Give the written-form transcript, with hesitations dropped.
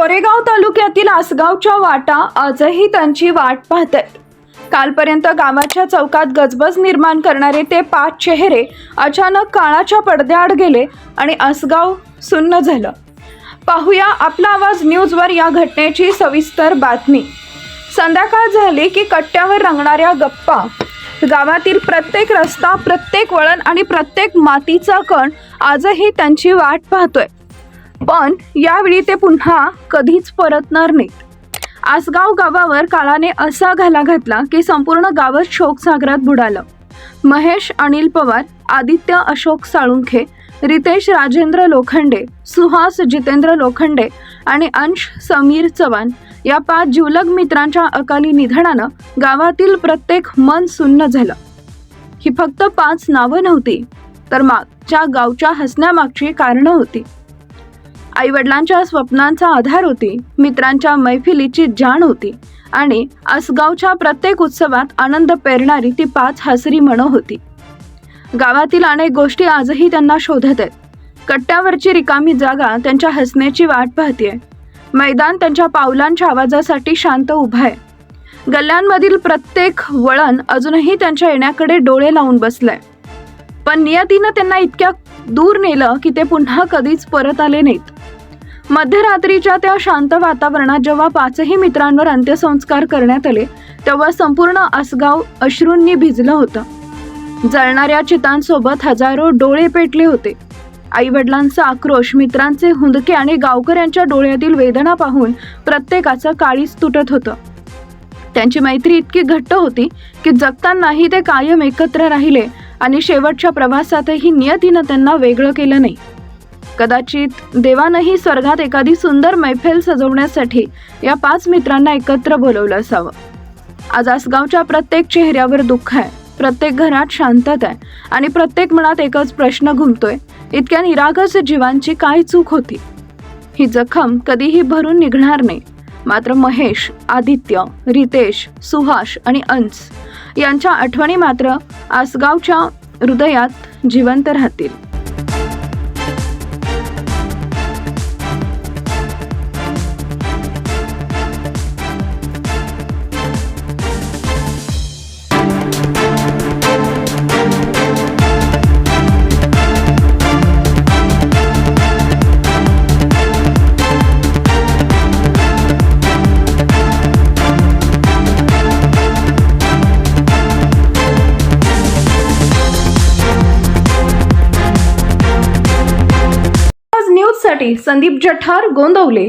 कोरेगाव तालुक्यातील आसगावच्या वाटा आजही त्यांची वाट पाहतात। कालपर्यंत गावाच्या चौकात गजबज निर्माण करणारे ते 5 चेहरे अचानक काळाच्या पडद्याआड गेले आणि आसगाव सुन्न झालं। पाहूया आपला आवाज न्यूजवर या घटनेची सविस्तर बातमी। संध्याकाळ झाली की कट्ट्यावर रंगणाऱ्या गप्पा, गावातील प्रत्येक रस्ता, प्रत्येक वळण आणि प्रत्येक मातीचा कण आजही त्यांची वाट पाहतोय। पण यावेळी ते पुन्हा कधीच परतणार नाहीत। आसगाव गावावर काळाने असा घाला घातला की संपूर्ण गावच शोकसागरात बुडालं। महेश अनिल पवार, आदित्य अशोक साळुंखे, रितेश राजेंद्र लोखंडे, सुहास जितेंद्र लोखंडे आणि अंश समीर चव्हाण या 5 जिवलग मित्रांच्या अकाली निधनानं गावातील प्रत्येक मन सुन्न झालं। ही फक्त 5 नावं नव्हती, तर मागच्या गावच्या हसण्यामागची कारणं होती। आईवडिलांच्या स्वप्नांचा आधार होती, मित्रांच्या मैफिलीची जाण होती आणि आसगावच्या प्रत्येक उत्सवात आनंद पेरणारी ती 5 हसरी मनं होती। गावातील अनेक गोष्टी आजही त्यांना शोधत आहेत। कट्ट्यावरची रिकामी जागा त्यांच्या हसण्याची वाट पाहतेय। मैदान त्यांच्या पावलांच्या आवाजासाठी शांत उभं आहे। गल्ल्यांमधील प्रत्येक वळण अजूनही त्यांच्या येण्याकडे डोळे लावून बसलंय। पण नियतीनं त्यांना इतक्या दूर नेलं की ते पुन्हा कधीच परत आले नाहीत। मध्यरात्रीच्या त्या शांत वातावरणात जेव्हा 5ही मित्रांवर अंत्यसंस्कार करण्यात आले, तेव्हा संपूर्ण आसगाव अश्रूंनी भिजलं होतं। जळणाऱ्या चितांसोबत हजारो डोळे पेटले होते। आईवडिलांचा आक्रोश, मित्रांचे हुंदके आणि गावकऱ्यांच्या डोळ्यातील वेदना पाहून प्रत्येकाचं काळीज तुटत होतं। त्यांची मैत्री इतकी घट्ट होती की जगतानाही ते कायम एकत्र राहिले आणि शेवटच्या प्रवासातही नियतीनं त्यांना वेगळं केलं नाही। कदाचित देवानंही स्वर्गात एखादी सुंदर मैफिल सजवण्यासाठी या 5 मित्रांना एकत्र बोलवलं असावं। आज आसगावच्या प्रत्येक चेहऱ्यावर दुःख आहे, प्रत्येक घरात शांतता आहे आणि प्रत्येक मनात एकच प्रश्न घुमतोय, इतक्या निरागस जीवांची काय चूक होती? ही जखम कधीही भरून निघणार नाही, मात्र महेश, आदित्य, रितेश, सुहास आणि अंश यांच्या आठवणी मात्र आसगावच्या हृदयात जिवंत राहतील। न्यूज साठी संदीप जठार, गोंदवले।